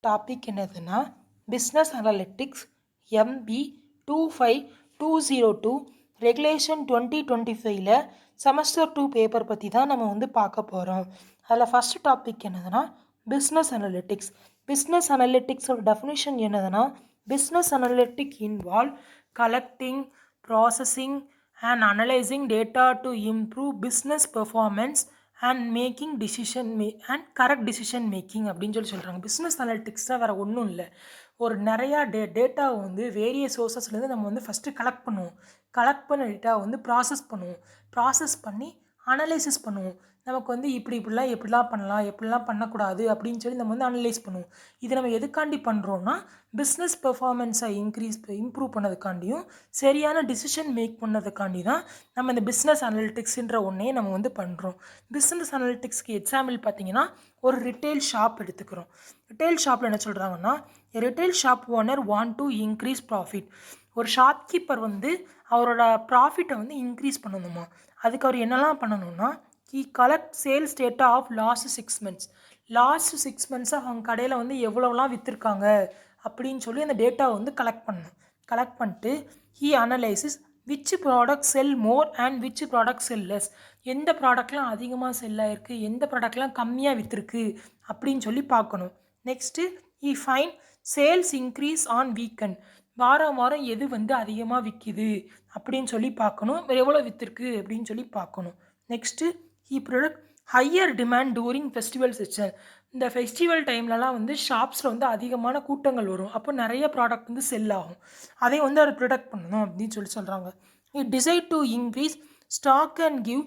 Topic என்னதுன்னா business analytics MB 25202 regulation 2025ல் semester 2 paper பற்றி தான் நம்ம வந்து பார்க்க போகிறோம். அதில் ஃபஸ்ட் டாபிக் என்னதுன்னா பிஸ்னஸ் அனலிட்டிக்ஸ். பிஸ்னஸ் அனலிட்டிக்ஸோட டெஃபினிஷன் என்னதுன்னா business analytic involve collecting, processing and analysing data to improve business performance and making decision and correct decision making அப்படின்னு சொல்கிறாங்க. பிஸ்னஸ் அனலிட்டிக்ஸாக வேறு ஒன்றும் இல்லை. ஒரு நிறையா டேட்டாவை வந்து வேரியஸ் சோர்ஸஸ்லேருந்து நம்ம வந்து ஃபஸ்ட்டு கலெக்ட் பண்ணுவோம். கலெக்ட் பண்ண டேட்டாவை வந்து ப்ராசஸ் பண்ணி அனலைசிஸ் பண்ணுவோம். நமக்கு வந்து எப்படிலாம் பண்ணலாம், எப்படிலாம் பண்ணக்கூடாது அப்படின்னு சொல்லி நம்ம வந்து அனலைஸ் பண்ணுவோம். இது நம்ம எதுக்காண்டி பண்ணுறோன்னா பிஸ்னஸ் பெர்ஃபார்மன்ஸை இம்ப்ரூவ் பண்ணதுக்காண்டியும் சரியான டிசிஷன் மேக் பண்ணதுக்காண்டி தான் நம்ம இந்த பிஸ்னஸ் அனலிட்டிக்ஸ்ன்ற ஒன்றையே நம்ம வந்து பண்ணுறோம். பிஸ்னஸ் அனலிட்டிக்ஸ்க்கு எக்ஸாம்பிள் பார்த்திங்கன்னா ஒரு ரிட்டெயில் ஷாப் எடுத்துக்கிறோம். ரிட்டெயில் ஷாப்பில் என்ன சொல்கிறாங்கன்னா retail shop owner want to increase profit. ஒரு ஷாப்கீப்பர் வந்து அவரோட ப்ராஃபிட்டை வந்து இன்க்ரீஸ் பண்ணணுமா. அதுக்கு அவர் என்னெல்லாம் பண்ணணும்னா collect sales data of last 6 months. Last 6 monthஸாக அவங்க கடையில் வந்து எவ்வளோலாம் விற்றுருக்காங்க அப்படின்னு சொல்லி அந்த டேட்டாவை வந்து கலெக்ட் பண்ணிட்டு analysis which product sell more and which product sell less. எந்த ப்ராடக்ட்லாம் அதிகமாக செல் ஆகிருக்கு, எந்த ப்ராடக்ட்லாம் கம்மியாக விற்றுருக்கு அப்படின்னு சொல்லி பார்க்கணும். Next fine sales increase on weekend. வாரம் எது வந்து அதிகமாக விற்கிது அப்படின்னு சொல்லி பார்க்கணும். எவ்வளோ விற்றுருக்கு அப்படின்னு சொல்லி பார்க்கணும். Next product higher demand during festival season. இந்த ஃபெஸ்டிவல் டைம்லலாம் வந்து ஷாப்ஸில் வந்து அதிகமான கூட்டங்கள் வரும். அப்போ நிறைய ப்ராடக்ட் வந்து செல் ஆகும். அதை வந்து அவர் ப்ரொடக்ட் பண்ணணும் அப்படின்னு சொல்கிறாங்க. Decide to increase stock and give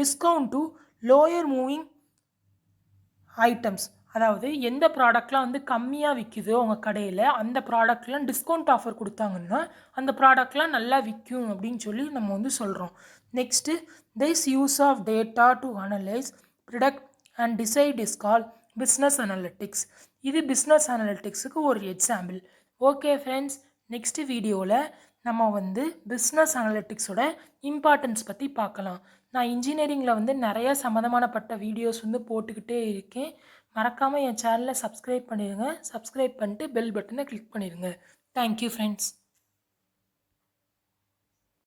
discount to lower moving items. அதாவது எந்த ப்ராடக்ட்லாம் வந்து கம்மியாக விற்குதோ அவங்க கடையில் அந்த ப்ராடக்ட்லாம் டிஸ்கவுண்ட் ஆஃபர் கொடுத்தாங்கன்னா அந்த ப்ராடக்ட்லாம் நல்லா விற்கும் அப்படின்னு சொல்லி நம்ம வந்து சொல்கிறோம். Next this use of data to analyse product and decide is call business analytics. இது பிஸ்னஸ் அனலிட்டிக்ஸுக்கு ஒரு எக்ஸாம்பிள். ஓகே ஃப்ரெண்ட்ஸ், நெக்ஸ்ட் வீடியோவில் நம்ம வந்து பிஸ்னஸ் அனலிட்டிக்ஸோட இம்பார்ட்டன்ஸ் பற்றி பார்க்கலாம். நான் இன்ஜினியரிங்கில் வந்து நிறைய சம்மந்தமானப்பட்ட வீடியோஸ் வந்து போட்டுக்கிட்டே இருக்கேன். மறக்காமல் என் சேனலை சப்ஸ்கிரைப் பண்ணிடுங்க. சப்ஸ்கிரைப் பண்ணிட்டு பெல் பட்டனை கிளிக் பண்ணிடுங்க. Thank you friends.